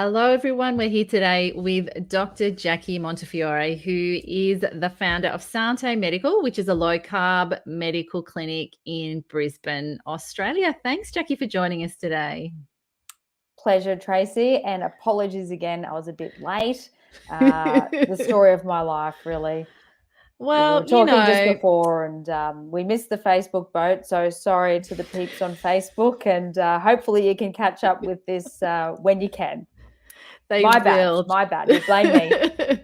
Hello, everyone. We're here today with Dr. Jackie Montefiore, who is the founder of Sante Medical, which is a low carb medical clinic in Brisbane, Australia. Thanks, Jackie, for joining us today. Pleasure, Tracy, and apologies again. I was a bit late. The story of my life, really. We were Well, talking just before, and we missed the Facebook boat. So sorry to the peeps on Facebook, and hopefully you can catch up with this when you can. they My will. bad. My bad. You blame me.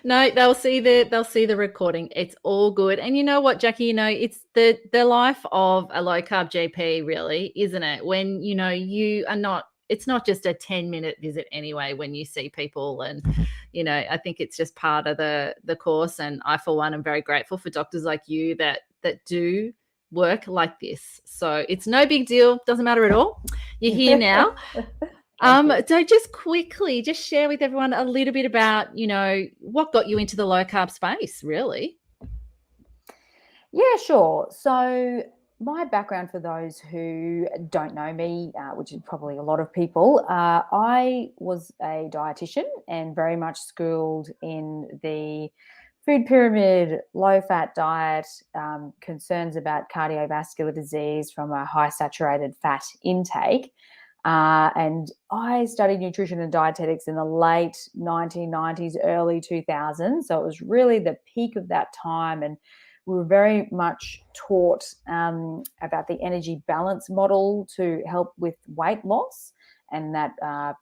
No, they'll see the recording. It's all good. And you know what, Jackie, it's the life of a low carb GP, really, isn't it? When you are not, it's not just a 10-minute visit anyway when you see people. And I think it's just part of the course. And I, for one, am very grateful for doctors like you that do work like this. So it's no big deal, doesn't matter at all. You're here now. So just quickly, just share with everyone a little bit about, what got you into the low carb space, really. Yeah, sure. So my background, for those who don't know me, which is probably a lot of people, I was a dietitian and very much schooled in the food pyramid, low-fat diet, concerns about cardiovascular disease from a high saturated fat intake. And I studied nutrition and dietetics in the late 1990s, early 2000s. So it was really the peak of that time. And we were very much taught about the energy balance model to help with weight loss, and that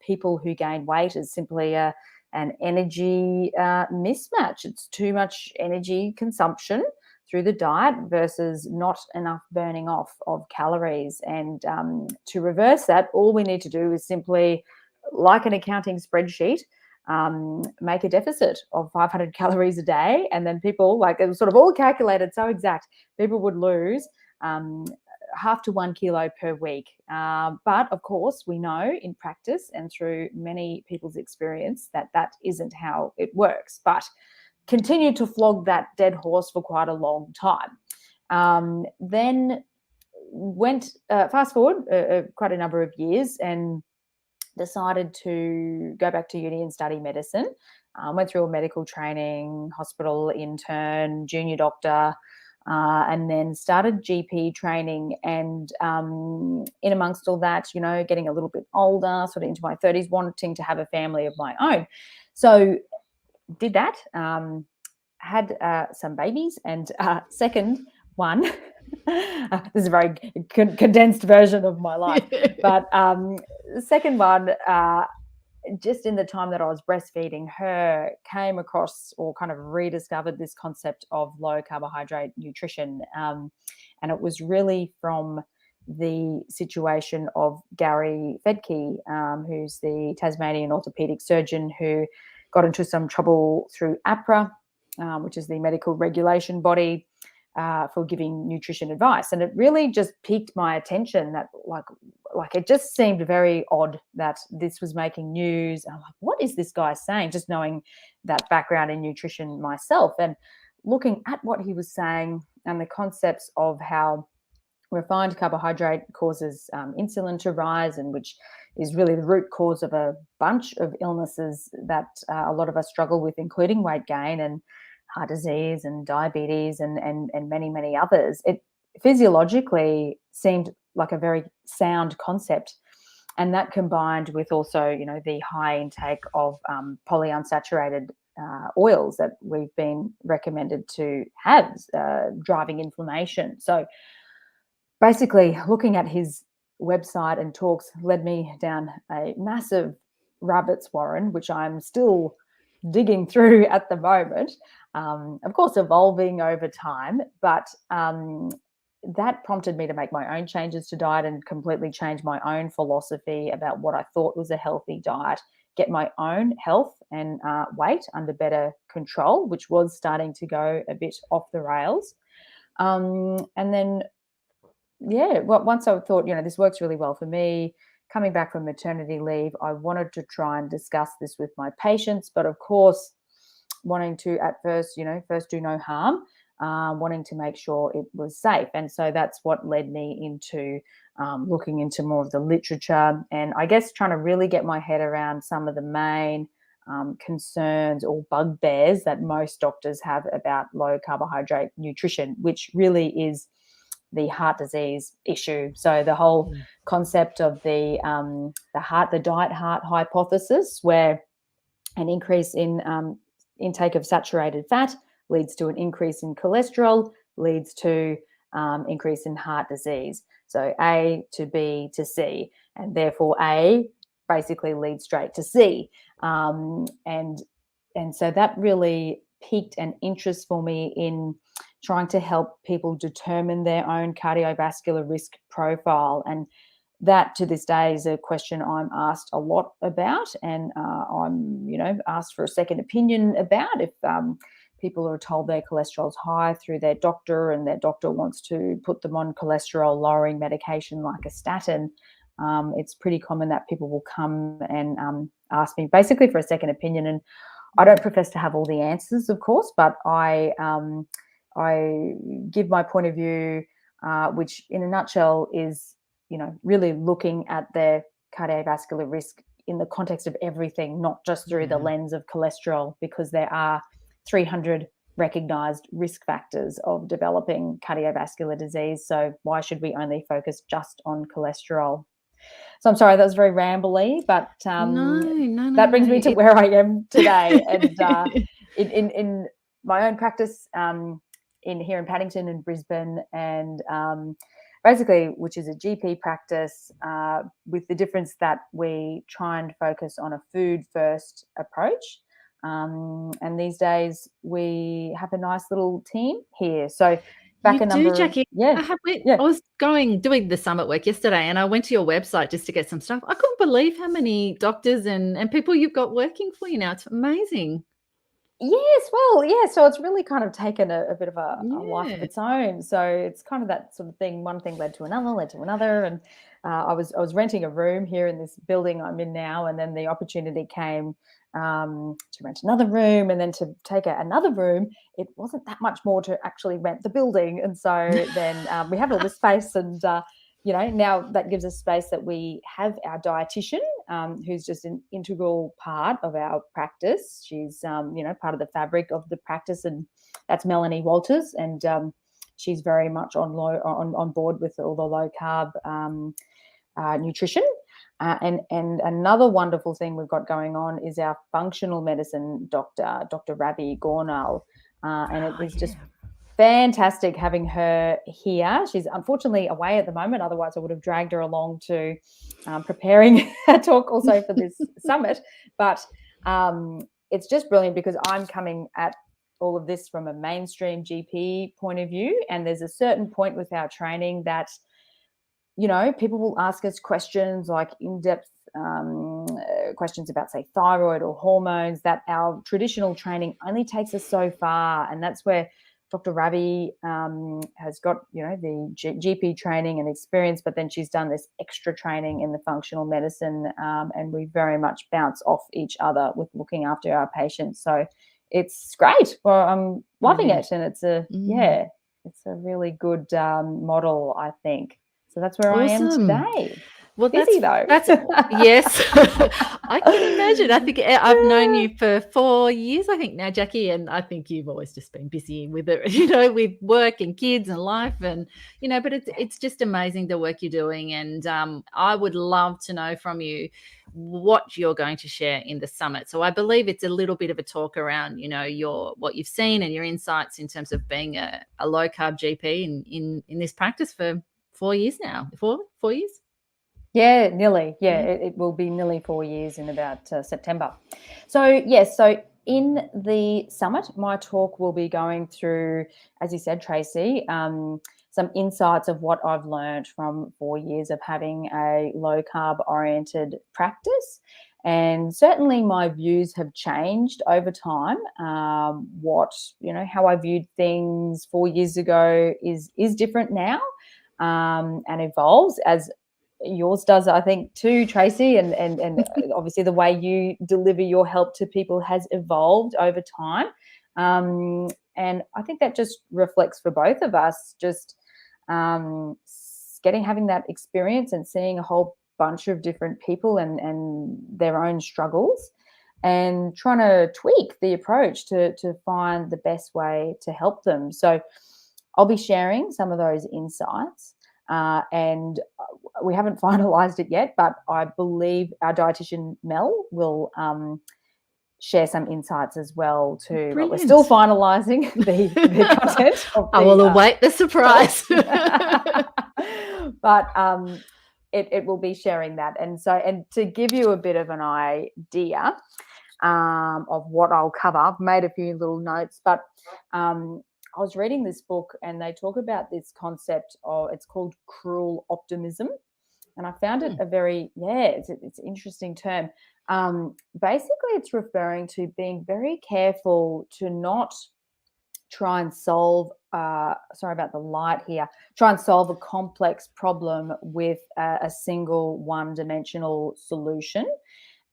people who gain weight is simply an energy mismatch. It's too much energy consumption through the diet versus not enough burning off of calories. And to reverse that, all we need to do is simply, like an accounting spreadsheet, make a deficit of 500 calories a day. And then people, like, it was sort of all calculated so exact, people would lose half to 1 kilo per week. But of course, we know in practice and through many people's experience that isn't how it works. But continued to flog that dead horse for quite a long time. Then went fast forward quite a number of years and decided to go back to uni and study medicine. Went through a medical training, hospital intern, junior doctor, and then started GP training. And in amongst all that, getting a little bit older, sort of into my 30s, wanting to have a family of my own. So did that, had some babies, and second one, this is a very condensed version of my life, but second one, just in the time that I was breastfeeding her, came across or kind of rediscovered this concept of low carbohydrate nutrition. And it was really from the situation of Gary Fedke, who's the Tasmanian orthopedic surgeon who got into some trouble through APRA, which is the medical regulation body, for giving nutrition advice. And it really just piqued my attention that like it just seemed very odd that this was making news. And I'm like, what is this guy saying? Just knowing that background in nutrition myself, and looking at what he was saying and the concepts of how refined carbohydrate causes insulin to rise, and which is really the root cause of a bunch of illnesses that a lot of us struggle with, including weight gain and heart disease and diabetes and many, many others. It physiologically seemed like a very sound concept. And that combined with also, the high intake of polyunsaturated oils that we've been recommended to have, driving inflammation. So basically, looking at his website and talks led me down a massive rabbit's warren, which I'm still digging through at the moment, of course, evolving over time. But that prompted me to make my own changes to diet and completely change my own philosophy about what I thought was a healthy diet, get my own health and weight under better control, which was starting to go a bit off the rails. And then, once I thought, this works really well for me, coming back from maternity leave, I wanted to try and discuss this with my patients, but of course, wanting to at first, first do no harm, wanting to make sure it was safe. And so that's what led me into looking into more of the literature, and I guess trying to really get my head around some of the main concerns or bugbears that most doctors have about low carbohydrate nutrition, which really is the heart disease issue. So the whole concept of the diet heart hypothesis, where an increase in intake of saturated fat leads to an increase in cholesterol, leads to increase in heart disease. So A to B to C, and therefore A basically leads straight to C. And so that really piqued an interest for me in trying to help people determine their own cardiovascular risk profile. And that to this day is a question I'm asked a lot about, and I'm asked for a second opinion about. If people are told their cholesterol's high through their doctor, and their doctor wants to put them on cholesterol lowering medication like a statin, it's pretty common that people will come and ask me basically for a second opinion. And I don't profess to have all the answers, of course, but I give my point of view, which in a nutshell is, really looking at their cardiovascular risk in the context of everything, not just through the lens of cholesterol, because there are 300 recognized risk factors of developing cardiovascular disease. So why should we only focus just on cholesterol? So I'm sorry, that was very rambly, but that brings me to where I am today. And in my own practice here in Paddington and Brisbane, and basically, which is a GP practice, with the difference that we try and focus on a food-first approach. And these days we have a nice little team here. So Jackie. I was doing the summit work yesterday, and I went to your website just to get some stuff. I couldn't believe how many doctors and people you've got working for you now. It's amazing. Yes, well, yeah. So it's really kind of taken a bit of a life of its own. So it's kind of that sort of thing. One thing led to another, and I was renting a room here in this building I'm in now, and then the opportunity came to rent another room, and then to take another room. It wasn't that much more to actually rent the building, and so then we have all this space, and now that gives us space that we have our dietitian, who's just an integral part of our practice. She's, part of the fabric of the practice, and that's Melanie Walters, and she's very much on board with all the low carb nutrition. And another wonderful thing we've got going on is our functional medicine doctor, Dr. Ravi Gornal, and it is just fantastic having her here. She's unfortunately away at the moment. Otherwise, I would have dragged her along to preparing a talk also for this summit. But it's just brilliant because I'm coming at all of this from a mainstream GP point of view. And there's a certain point with our training that, people will ask us questions like in-depth questions about, say, thyroid or hormones, that our traditional training only takes us so far. And that's where Dr. Ravi has got, the GP training and experience, but then she's done this extra training in the functional medicine, and we very much bounce off each other with looking after our patients. So it's great. Well, I'm loving it, and it's a really good model, I think. So that's where I am today. Well, busy though. Yes, I can imagine. I think I've known you for 4 years, I think now, Jackie, and I think you've always just been busy with it, with work and kids and life, and but it's just amazing the work you're doing, and I would love to know from you what you're going to share in the summit. So I believe it's a little bit of a talk around, what you've seen and your insights in terms of being a low carb GP in this practice for 4 years now. 4 years. Yeah, nearly. Yeah, it will be nearly 4 years in about September. So, yes, so in the summit, my talk will be going through, as you said, Tracy, some insights of what I've learned from 4 years of having a low carb oriented practice. And certainly my views have changed over time. How I viewed things 4 years ago is different now, and evolves as yours does, I think, too, Tracy, and obviously the way you deliver your help to people has evolved over time, and I think that just reflects for both of us just having that experience and seeing a whole bunch of different people and their own struggles, and trying to tweak the approach to find the best way to help them. So I'll be sharing some of those insights, and we haven't finalized it yet, but I believe our dietitian Mel will share some insights as well too. But we're still finalizing the content of I will await the surprise. But it will be sharing that. And to give you a bit of an idea of what I'll cover, I've made a few little notes, but I was reading this book and they talk about this concept of, it's called cruel optimism. And I found it a very, it's an interesting term. Basically, it's referring to being very careful to not try and solve, sorry about the light here, try and solve a complex problem with a single one-dimensional solution.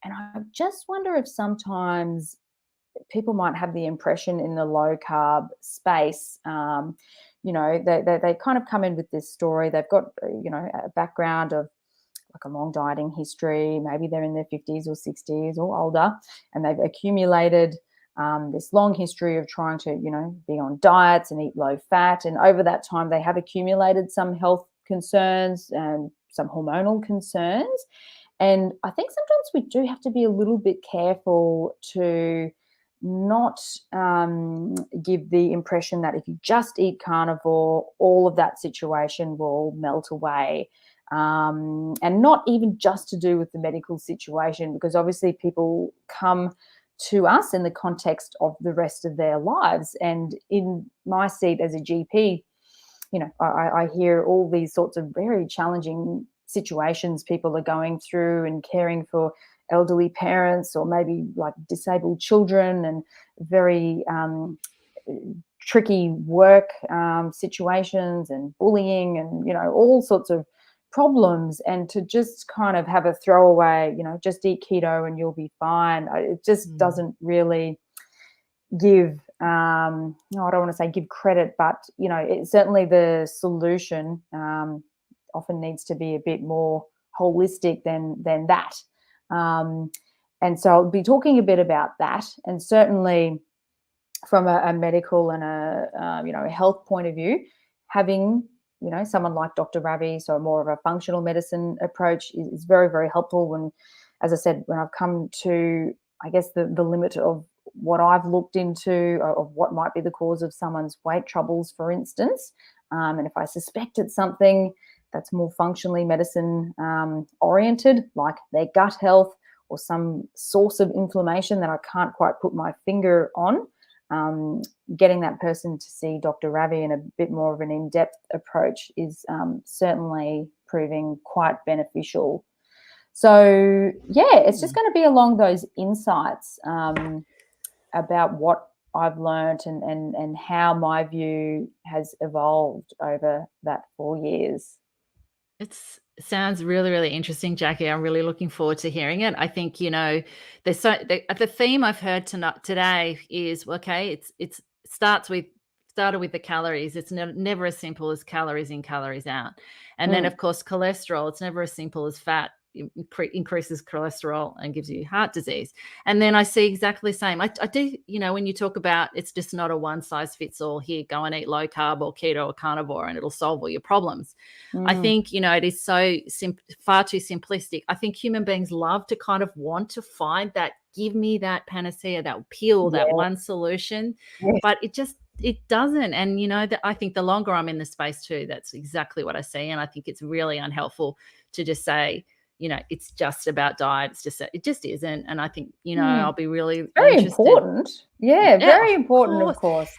And I just wonder if sometimes people might have the impression in the low carb space, they kind of come in with this story. They've got, a background of like a long dieting history. Maybe they're in their 50s or 60s or older, and they've accumulated this long history of trying to, be on diets and eat low fat. And over that time, they have accumulated some health concerns and some hormonal concerns. And I think sometimes we do have to be a little bit careful to not give the impression that if you just eat carnivore, all of that situation will melt away. And not even just to do with the medical situation, because obviously people come to us in the context of the rest of their lives. And in my seat as a GP, I hear all these sorts of very challenging situations people are going through and caring for elderly parents or maybe like disabled children, and very tricky work situations and bullying and, all sorts of problems. And to just kind of have a throwaway, just eat keto and you'll be fine. It just doesn't really give, I don't want to say give credit, but, certainly the solution often needs to be a bit more holistic than that. And so I'll be talking a bit about that, and certainly from a medical and a health point of view, having, someone like Dr. Ravi, so more of a functional medicine approach is very, very helpful. When, as I said, when I've come to, I guess, the limit of what I've looked into of what might be the cause of someone's weight troubles, for instance, and if I suspect it's something that's more functionally medicine oriented, like their gut health or some source of inflammation that I can't quite put my finger on, getting that person to see Dr. Ravi in a bit more of an in-depth approach is certainly proving quite beneficial. So, it's just going to be along those insights about what I've learned and how my view has evolved over that 4 years. It sounds really, really interesting, Jackie. I'm really looking forward to hearing it. I think, there's the theme I've heard today is, okay, it's started with the calories. It's never as simple as calories in, calories out. And then, of course, cholesterol. It's never as simple as fat increases cholesterol and gives you heart disease. And then I see exactly the same. I do, when you talk about it's just not a one size fits all, here, go and eat low carb or keto or carnivore and it'll solve all your problems. I think, it is so far too simplistic. I think human beings love to kind of want to find that, give me that panacea, that pill, that one solution, but it doesn't. And, that I think the longer I'm in the space too, that's exactly what I see. And I think it's really unhelpful to just say, it's just about diet. It just isn't. And I think, I'll be really very interested. important. Very important, of course.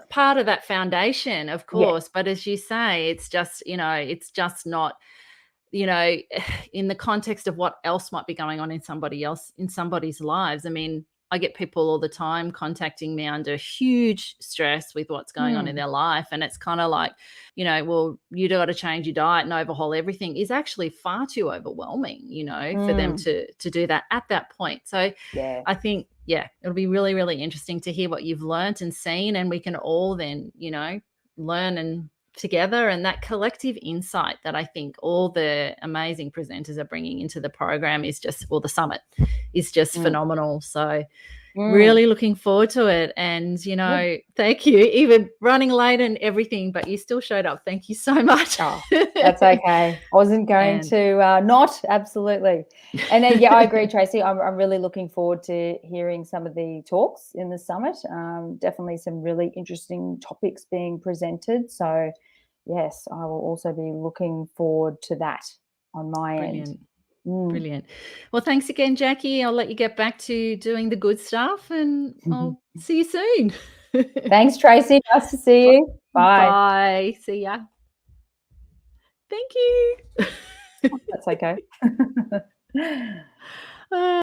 Part of that foundation, of course. But as you say, it's just, it's just not, in the context of what else might be going on in somebody's lives. I mean, I get people all the time contacting me under huge stress with what's going on in their life. And it's kind of like, well, you got to change your diet and overhaul everything is actually far too overwhelming, for them to do that at that point. So I think, it'll be really, really interesting to hear what you've learned and seen. And we can all then, learn and together, and that collective insight that I think all the amazing presenters are bringing into the program is just, well, the summit is just phenomenal. So really looking forward to it. And, you know, thank you, even running late and everything, but you still showed up. Thank you so much. Oh, that's okay. I wasn't going to not, absolutely. And then, yeah, I agree, Tracy. I'm really looking forward to hearing some of the talks in the summit. Definitely some really interesting topics being presented. So, yes, I will also be looking forward to that on my end. Brilliant. Well, thanks again, Jackie. I'll let you get back to doing the good stuff, and I'll see you soon. Thanks, Tracy. Nice to see you. Bye. Bye. See ya. Thank you. That's okay.